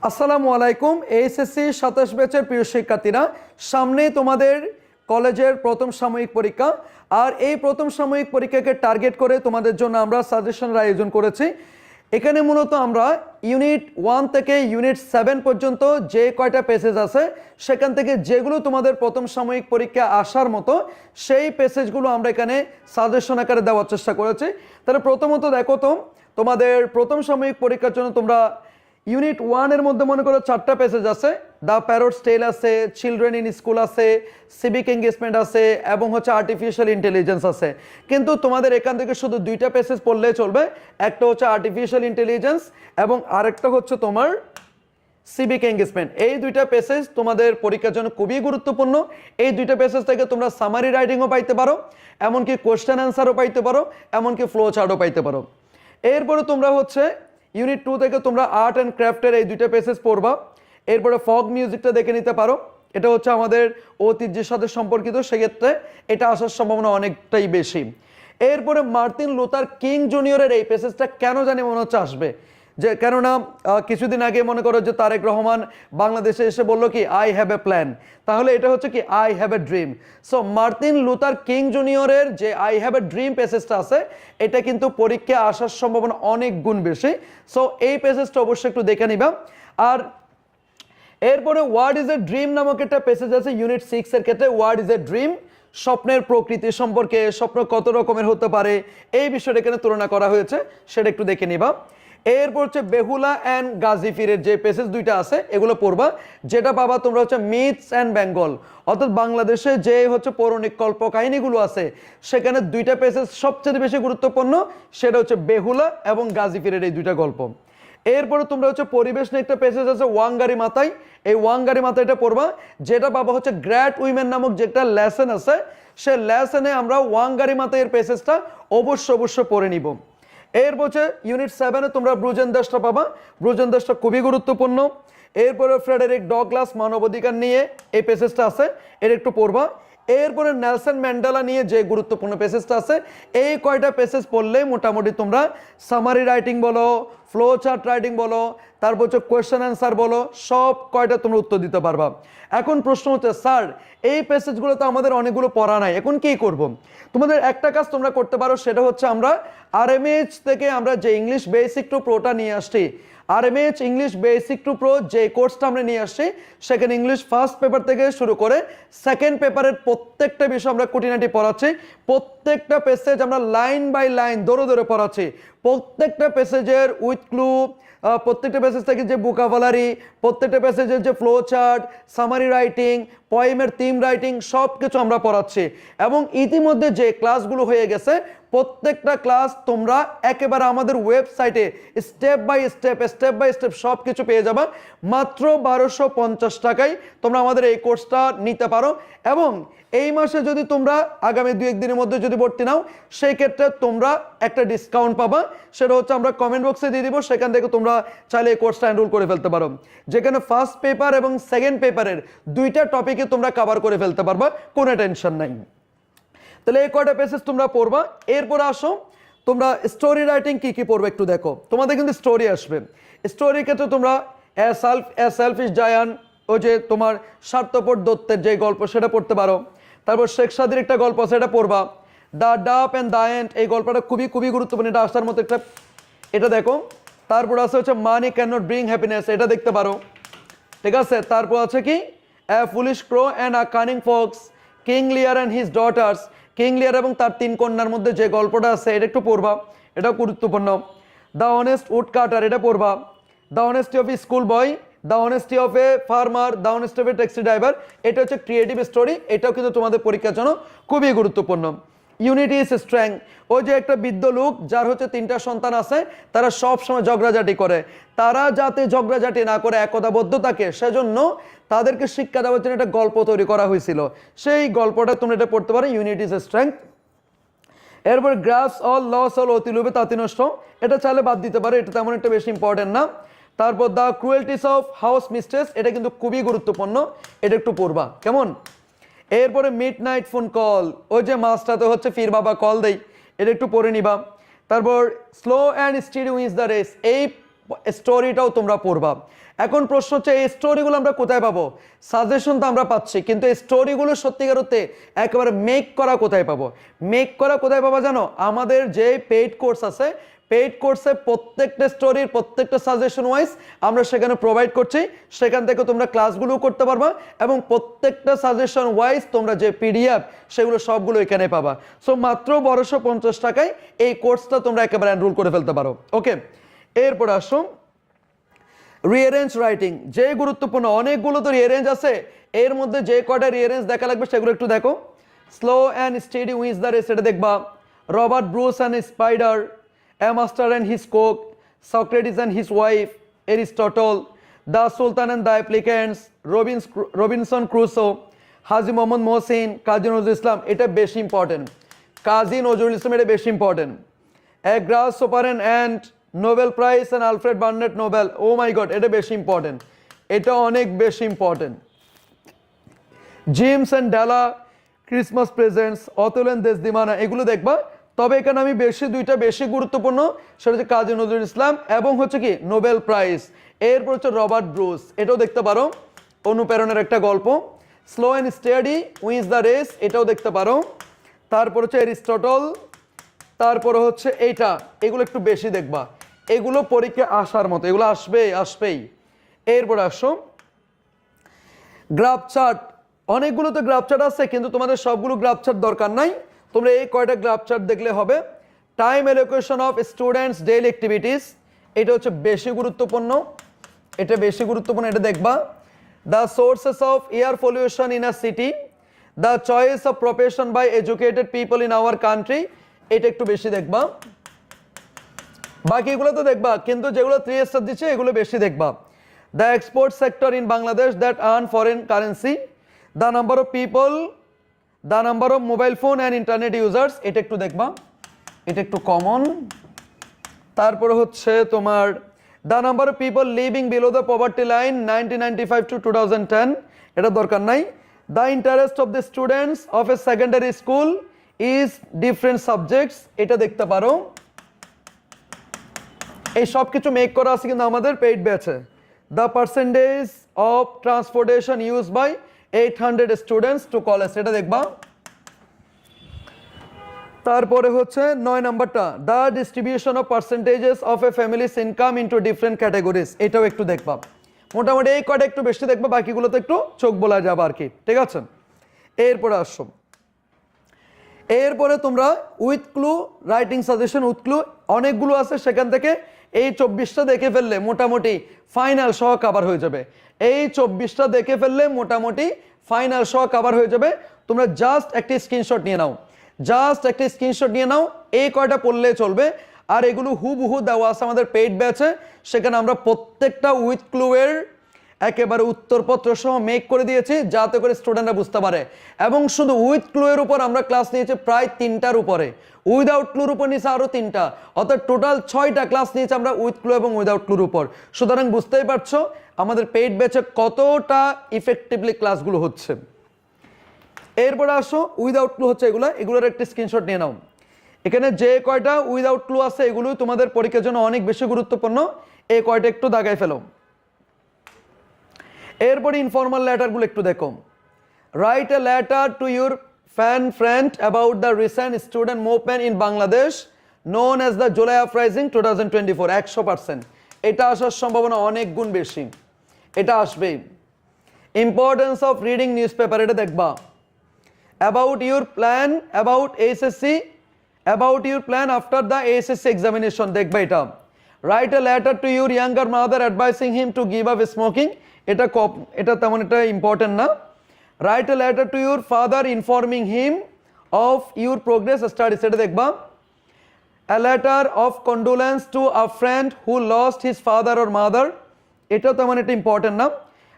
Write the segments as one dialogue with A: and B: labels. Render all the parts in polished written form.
A: আসসালামু আলাইকুম। এইচএসসি 27 ব্যাচের প্রিয় শিক্ষার্থীরা, সামনে তোমাদের কলেজের প্রথম সাময়িক পরীক্ষা। আর এই প্রথম সাময়িক পরীক্ষাকে টার্গেট করে তোমাদের জন্য আমরা সাজেশনের আয়োজন করেছি। এখানে মূলত আমরা ইউনিট 1 থেকে ইউনিট 7 পর্যন্ত যে কয়টা পেসেজ আছে সেখান থেকে যেগুলো তোমাদের প্রথম সাময়িক পরীক্ষা আসার মতো সেই পেসেজগুলো আমরা এখানে সাজেশন আকারে দেওয়ার চেষ্টা করেছি। তাহলে প্রথমত দেখো তো, তোমাদের প্রথম সাময়িক পরীক্ষার জন্য তোমরা ইউনিট 1 এর মধ্যে মনে করো 4টা পেসেজ আছে। দ্য প্যারটস টেল আছে, চিলড্রেন ইন স্কুল আছে, সিভিক এঙ্গেজমেন্ট আছে এবং হচ্ছে আর্টিফিশিয়াল ইন্টেলিজেন্স আছে। কিন্তু তোমাদের এখান থেকে শুধু 2টা পেসেজ পড়লেই চলবে। একটা হচ্ছে আর্টিফিশিয়াল ইন্টেলিজেন্স এবং আরেকটা হচ্ছে তোমার সিভিক এঙ্গেজমেন্ট। এই 2টা পেসেজ তোমাদের পরীক্ষার জন্য খুবই গুরুত্বপূর্ণ। এই 2টা পেসেজ থেকে তোমরা সামারি রাইটিংও পাইতে পারো, এমনকি কোয়েশ্চেন অ্যান্সারও পাইতে পারো, এমনকি ফ্লো চার্টও পাইতে পারো। এরপরে তোমরা হচ্ছে ইউনিট 2 থেকে তোমরা আর্ট অ্যান্ড ক্রাফটের এই 2টা পেসেজ পড়বা। এরপরে ফগ মিউজিকটা দেখে নিতে পারো, এটা হচ্ছে আমাদের ঐতিহ্যের সাথে সম্পর্কিত, সেক্ষেত্রে এটা আসার সম্ভাবনা অনেকটাই বেশি। এরপরে মার্টিন লুথার কিং জুনিয়রের এই পেসেজটা কেন জানি মনে হচ্ছে আসবে, যে কেননা কিছুদিন আগে মনে করো যে তারেক রহমান বাংলাদেশে এসে বললো কি আই হ্যাভ এ প্ল্যান, তাহলে এটা হচ্ছে কি I have a dream. So Martin Luther King জুনিয়রের যে আই হ্যাভ এ ড্রিম পেসেজটা আছে এটা কিন্তু পরীক্ষায় আসার সম্ভাবনা অনেক গুণ বেশি। সো এই পেসেজটা অবশ্যই একটু দেখে নিবা। আর এরপরে হোয়াট ইজ এ ড্রিম নামক একটা পেসেজ আছে ইউনিট 6 এর ক্ষেত্রে। হোয়াট ইজ এ ড্রিম, স্বপ্নের প্রকৃতি সম্পর্কে, স্বপ্ন কত রকমের হতে পারে এই বিষয়টা এখানে তুলনা করা হয়েছে, সেটা একটু দেখে নিবা। এরপর হচ্ছে বেহুলা অ্যান্ড গাজীপুরের যে পেসেজ 2টা আছে এগুলো পড়বা, যেটা পাবা তোমরা হচ্ছে মিথস অ্যান্ড বেঙ্গল, অর্থাৎ বাংলাদেশে যে হচ্ছে পৌরাণিক কল্পকাহিনীগুলো আছে সেখানে 2টা পেসেজ সবচেয়ে বেশি গুরুত্বপূর্ণ, সেটা হচ্ছে বেহুলা এবং গাজীপুরের এই 2টা গল্প। এরপরে তোমরা হচ্ছে পরিবেশ নিয়ে একটা পেসেজ আছে ওয়াঙ্গারি মাথায়, এই ওয়াঙ্গারি মাথায়টা পড়বা, যেটা পাবা হচ্ছে গ্রেট উইমেন নামক যে একটা লেসন আছে, সে লেসনে আমরা ওয়াঙ্গারি মাথায়ের পেসেজটা অবশ্য পড়ে নিব। এরপর হচ্ছে ইউনিট 7-এ তোমরা ব্রুজেন দাসটা পাবা, ব্রুজেন দাসটা খুবই গুরুত্বপূর্ণ। এরপরে ফ্রেডেরিক ডগলাস মানবাধিকার নিয়ে এই পেসেজটা আছে, এটা একটু পড়বা। এরপরে নেলসন ম্যান্ডেলা নিয়ে যে গুরুত্বপূর্ণ পেসেজটা আছে, এই কয়টা পেসেজ পড়লে মোটামুটি তোমরা সামারি রাইটিং বলো, ফ্লো চার্ট রাইটিং বলো, তারপর হচ্ছে কোয়েশ্চেন অ্যান্সার বলো, সব কয়টা তোমরা উত্তর দিতে পারবা। এখন প্রশ্ন হচ্ছে স্যার এই পেসেজগুলো তো আমাদের অনেকগুলো পড়া নাই, এখন কি করব? তোমাদের একটা কাজ তোমরা করতে পারো, সেটা হচ্ছে আমরা আরএমএইচ থেকে আমরা যে ইংলিশ বেসিক টু প্রোটা নিয়ে আসছি, আরএমএইচ ইংলিশ বেসিক টু প্রো যে কোর্সটা আমরা নিয়ে আসছি, সেখানে ইংলিশ ফার্স্ট পেপার থেকে শুরু করে সেকেন্ড পেপারের প্রত্যেকটা বিষয় আমরা খুঁটিনাটি পড়াচ্ছি। প্রত্যেকটা পেসেজ আমরা লাইন বাই লাইন ধরে পড়াচ্ছি। প্রত্যেকটা পেসেজের উইথ ক্লু, প্রত্যেকটা পেসেজ থেকে যে ভোকাবুলারি, প্রত্যেকটা পেসেজের যে ফ্লো চার্ট, সামারি রাইটিং, পয়েমের থিম রাইটিং, সব কিছু আমরা পড়াচ্ছি। এবং ইতিমধ্যে যে ক্লাসগুলো হয়ে গেছে প্রত্যেকটা ক্লাস তোমরা একেবারে আমাদের ওয়েবসাইটে স্টেপ বাই স্টেপ সব কিছু পেয়ে যাবা। মাত্র 1250 টাকায় তোমরা আমাদের এই কোর্সটা নিতে পারো। এবং এই মাসে যদি তোমরা আগামী 2-1 দিনের মধ্যে যদি ভর্তি নাও, সেই ক্ষেত্রে তোমরা একটা ডিসকাউন্ট পাবা, সেটা হচ্ছে আমরা কমেন্ট বক্সে দিয়ে দিব, সেখান থেকে তোমরা চাইলে এই কোর্সটা এনরোল করে ফেলতে পারো, যেখানে ফার্স্ট পেপার এবং সেকেন্ড পেপারের 2টা টপিকে তোমরা কভার করে ফেলতে পারবা, কোনো টেনশন নাই। তাহলে এই কয়টা পেসেজ তোমরা পড়বা। এরপর আসো তোমরা স্টোরি রাইটিং কি পড়বে একটু দেখো। তোমাদের কিন্তু স্টোরি আসবে, স্টোরির ক্ষেত্রে তোমরা এ সেলফিশ জায়ান্ট, ওই যে তোমার স্বার্থপর দত্তের যে গল্প সেটা পড়তে পারো। তারপর শেখ সাদির একটা গল্প সেটা পড়বা, দ্য ডাপ অ্যান্ড দ্য এন্ড, এই গল্পটা খুবই গুরুত্বপূর্ণ, এটা আসার মতো একটা, এটা দেখো। তারপর আছে হচ্ছে money can not bring happiness, এটা দেখতে পারো, ঠিক আছে। তারপর আছে কি a foolish crow and a cunning fox, King Lear and his daughters, King Lear এবং তার 3 কন্যার মধ্যে যে গল্পটা আছে এটা একটু পড়বা, এটাও গুরুত্বপূর্ণ। দ্য অনেস্ট উড কাটার, এটা পড়বা। The honesty of A school boy, the honesty of a farmer, the honesty of a taxi driver, এটা হচ্ছে ক্রিয়েটিভ স্টোরি, এটাও কিন্তু তোমাদের পরীক্ষার জন্য খুবই গুরুত্বপূর্ণ। ইউনিটি ইজ স্ট্রেংথ, ওই যে একটা বৃদ্ধ লোক যার হচ্ছে 3টা সন্তান আছে, তারা সব সময় ঝগড়াঝাটি করে, তারা যাতে ঝগড়াঝাটি না করে একতাবদ্ধ থাকে সেজন্য তাদেরকে শিক্ষা দেওয়ার জন্য একটা গল্প তৈরি করা হয়েছিল, সেই গল্পটা তোমরা এটা পড়তে পারো, ইউনিটি ইজ স্ট্রেংথ। এরপর গ্রাফস অল লস অল অতি লোভে তাতি নষ্ট, এটা চাইলে বাদ দিতে পারে, এটা তেমন একটা বেশি ইম্পর্টেন্ট না। তারপর দ্য ক্রুয়েলটিস অফ হাউস মিস্ট্রেস, এটা কিন্তু খুবই গুরুত্বপূর্ণ, এটা একটু পড়বা কেমন। এরপরে মিড নাইট ফোন কল, ওই যে মাঝটাতে হচ্ছে ফির বাবা কল দেই, এটা একটু পড়ে নিবা। তারপর slow and steady wins the race, এই স্টোরিটাও তোমরা পড়বা। এখন প্রশ্ন হচ্ছে এই স্টোরিগুলো আমরা কোথায় পাবো? সাজেশন তো আমরা পাচ্ছি, কিন্তু এই স্টোরিগুলো সত্যিকার অর্থে একেবারে মেক করা কোথায় পাবো? মেক করা কোথায় পাবো জানো? আমাদের যে পেইড কোর্স আছে, পেইড কোর্সে প্রত্যেকটা স্টোরির প্রত্যেকটা সাজেশন ওয়াইজ আমরা সেখানে প্রোভাইড করছি। সেখান থেকে তোমরা ক্লাসগুলো করতে পারবা এবং প্রত্যেকটা সাজেশন ওয়াইজ তোমরা যে পিডিএফ সেগুলো সবগুলো এখানে পাবা। সো মাত্র 1250 টাকায় এই কোর্সটা তোমরা একেবারে এনরোল করে ফেলতে পারো। ওকে, এরপর আসো রিঅ্যারেঞ্জ রাইটিং, যে গুরুত্বপূর্ণ। অনেকগুলো তো রিঅ্যারেঞ্জ আছে, এর মধ্যে যে কয়টা রিঅ্যারেঞ্জ দেখা লাগবে সেগুলো একটু দেখো। Slow and steady wins the race, এটা দেখবা। Robert Bruce and spider, a master and his cook, Socrates and his wife, Aristotle, the sultan and the applicants, Robinson Crusoe, Haji Mohammad Mohsin, Kazi Nazrul Islam. এটা বেশি ইম্পর্টেন্ট, কাজী নজরুল ইসলাম এটা বেশি important. A grasshopper and Nobel prize and Alfred Bernhard Nobel, oh my god এটা বেশি important, এটা অনেক বেশি important. Jim's and ডালা, ক্রিসমাস প্রেজেন্টস, অতুল অ্যান্ড দেশদিমানা, এগুলো দেখবা। তবে এখানে আমি দুইটা বেশি গুরুত্বপূর্ণ, সেটা হচ্ছে কাজী নজরুল ইসলাম এবং হচ্ছে কি নোবেল প্রাইজ। এরপর হচ্ছে রবার্ট ব্রুস, এটাও দেখতে পারো, অনুপ্রেরণের একটা গল্প। Slow and steady wins the race, এটাও দেখতে পারো। তারপর হচ্ছে এরিস্টটল, তারপরে হচ্ছে এইটা, এগুলো একটু বেশি দেখবা, এগুলো পরীক্ষা আসার মতো, এগুলো আসবেই। এরপর আসো গ্রাফ চার্ট, অনেকগুলো তো গ্রাফ চার্ট আছে, কিন্তু তোমাদের সবগুলো গ্রাফ চার্ট দরকার নাই, তোমরা এই কয়টা গ্রাফ চার্ট দেখলে হবে। Time allocation of students daily activities, এটা হচ্ছে বেশি গুরুত্বপূর্ণ, এটা দেখবা। The sources of air pollution in a city, the choice of profession by educated people in our country, এটা একটু বেশি দেখবা। বাকিগুলো তো দেখবা, কিন্তু যেগুলো 3 স্টার দিচ্ছে এগুলো বেশি দেখবা। The export sector in Bangladesh that earn foreign currency, the number of people, the number of mobile phone and internet users, এটা একটু দেখবা, এটা একটু কমন। তারপরে হচ্ছে তোমার the number of people living below the poverty line 1995 to 2010, এটা দরকার নাই। The interest of the students of a secondary school is different subjects, এটা দেখতে পারো। এই সব কিছু মেক করা আছে কিন্তু আমাদের পেইড ব্যাচে। The percentage of transportation use by 800 students to college, এটা দেখবা। তারপরে হচ্ছে 9 নাম্বারটা, the distribution of percentages of a families income into different categories, এটাও একটু দেখবা। মোটামুটি এই কয়টা একটু বেশি দেখবা, বাকিগুলো তো একটু চোখ বলা যাবে আর কি, ঠিক আছে। এরপরে আসো, এরপরে তোমরা with clue writing suggestion, with clue অনেকগুলো আছে, সেখান থেকে এই 24টা দেখে ফেললে মোটামুটি ফাইনাল সহ কভার হয়ে যাবে। এই 24টা দেখে ফেললে মোটামুটি ফাইনাল সহ কভার হয়ে যাবে। তোমরা জাস্ট একটি স্ক্রিনশট নিয়ে নাও, এই কয়টা পড়লে চলবে। আর এগুলো হুবহু দেওয়া আছে আমাদের পেইড ব্যাচে, সেখানে আমরা প্রত্যেকটা উইথ ক্লু এর একেবারে উত্তরপত্র সহ মেক করে দিয়েছি, যাতে করে স্টুডেন্টরা বুঝতে পারে। এবং শুধু উইথ ক্লু এর উপর আমরা ক্লাস নিয়েছি প্রায় 3টার উপরে, উইদাউট ক্লুর উপর নিয়েছে আরো 3টা, অর্থাৎ টোটাল 6টা ক্লাস নিয়েছি আমরা উইথ ক্লু এবং উইদাউট ক্লুর উপর। সুতরাং বুঝতেই পারছো আমাদের পেইড ব্যাচে কতটা ইফেক্টিভলি ক্লাসগুলো হচ্ছে। এরপরে আসো উইদাউট ক্লু হচ্ছে এগুলোর একটা স্ক্রিনশট নিয়ে নাও। এখানে যে কয়টা উইদাউট ক্লু আছে এগুলো তোমাদের পরীক্ষার জন্য অনেক বেশি গুরুত্বপূর্ণ, এই কয়টা একটু দাগায় ফেলো। এরপরে ইনফর্মাল লেটারগুলো একটু দেখো। Right a letter to your fan friend about the recent student movement in Bangladesh known as the July uprising 2024, 100%। এটা আসার সম্ভাবনা অনেক গুণ বেশি, এটা আসবেই। Importance of reading news paper, এটা দেখবা। About your plan about HSC, about your plan after the HSC examination, দেখবা এটা। Right a letter to your younger mother advising him to give up smoking, এটা তেমন এটা ইম্পর্টেন্ট না। Write a letter to your father informing him of your progress studies, এটা দেখবা। A letter of condolence to a friend who lost his father or mother, এটা তেমন এটা important না।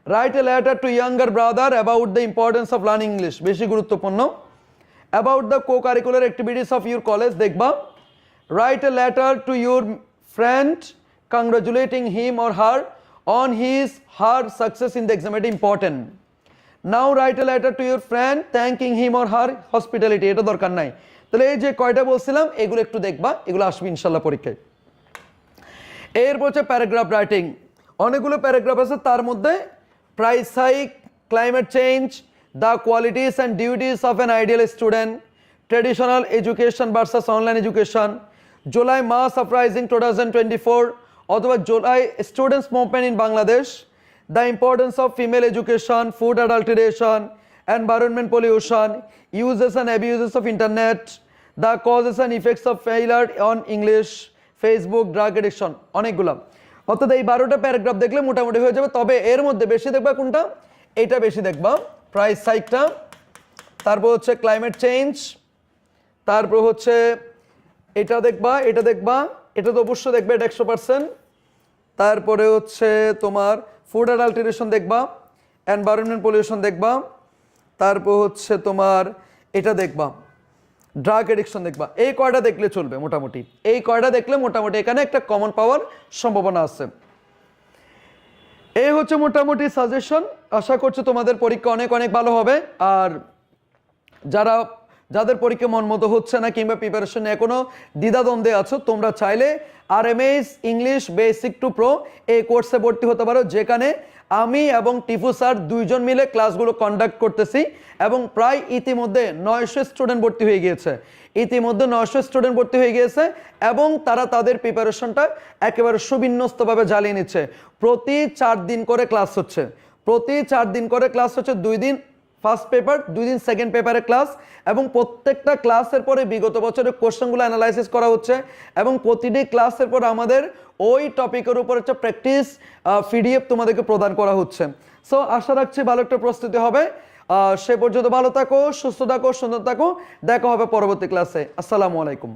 A: Write a letter to younger brother about the importance of learning English, বেশি গুরুত্বপূর্ণ। About the co curricular activities of your college, দেখবা। Write a letter to your friend congratulating him or her on her success in the exam, এটা important. Now write a letter to your friend thanking him or her hospitality, এটা দরকার নাই। তাহলে এই যে কয়টা বলছিলাম এগুলো একটু দেখবা, এগুলো আসবে ইনশাল্লাহ পরীক্ষায়। এরপর হচ্ছে প্যারাগ্রাফ রাইটিং, অনেকগুলো প্যারাগ্রাফ আছে, তার মধ্যে price hike, climate change, the qualities and duties of an ideal student, traditional education versus online education, July মাস আপরাইজিং 2024 অথবা July students movement in Bangladesh, the importance of female education, food adulteration, environment pollution, uses and abuses of internet, the causes and effects of failure on English, Facebook, drug addiction, অনেকগুলো। অর্থাৎ এই 12টা paragraph দেখলে মোটামুটি হয়ে যাবে। তবে এর মধ্যে বেশি দেখবা কোনটা, এইটা বেশি দেখবা, প্রাইস হাইকটা, তারপর হচ্ছে ক্লাইমেট চেঞ্জ, তারপর হচ্ছে এটা দেখবা, এটা দেখবা, এটা তো অবশ্যই দেখবে, এটা 100%। তারপরে হচ্ছে তোমার ফুড অ্যাডাল্টারেশন দেখবা, এনভায়রনমেন্ট পলিউশন দেখবা, তারপর হচ্ছে তোমার এটা দেখবা, ড্রাগ এডিকশন দেখবা। এই কয়টা দেখলে চলবে মোটামুটি, এই কয়টা দেখলে মোটামুটি এখানে একটা কমন পাওয়ার সম্ভাবনা আছে। এই হচ্ছে মোটামুটি সাজেশন। আশা করছি তোমাদের পরীক্ষা অনেক অনেক ভালো হবে। আর যাদের পরীক্ষা মন মতো হচ্ছে না কিংবা প্রিপারেশন নিয়ে কোনো দ্বিধাদ্বন্দ্বে আছো, তোমরা চাইলে RMS English basic to pro এই কোর্সে ভর্তি হতে পারো, যেখানে আমি এবং টিপু স্যার দুইজন মিলে ক্লাসগুলো কন্ডাক্ট করতেছি এবং প্রায় ইতিমধ্যে 900 স্টুডেন্ট ভর্তি হয়ে গিয়েছে, এবং তারা তাদের প্রিপারেশনটা একেবারে সুবিন্যস্তভাবে জ্বালিয়ে নিচ্ছে। প্রতি 4 দিন করে ক্লাস হচ্ছে, 2 দিন ফার্স্ট পেপার, 2 দিন সেকেন্ড পেপারের ক্লাস, এবং প্রত্যেকটা ক্লাসের পরে বিগত বছরের কোশ্চেনগুলো অ্যানালাইসিস করা হচ্ছে, এবং প্রতিটি ক্লাসের পর আমাদের ওই টপিকের উপর একটা প্র্যাকটিস PDF তোমাদেরকে প্রদান করা হচ্ছে। সো আশা রাখছি ভালো একটা প্রস্তুতি হবে। সে পর্যন্ত ভালো থাকো, সুস্থ থাকো, সুন্দর থাকো। দেখা হবে পরবর্তী ক্লাসে। আসসালামু আলাইকুম।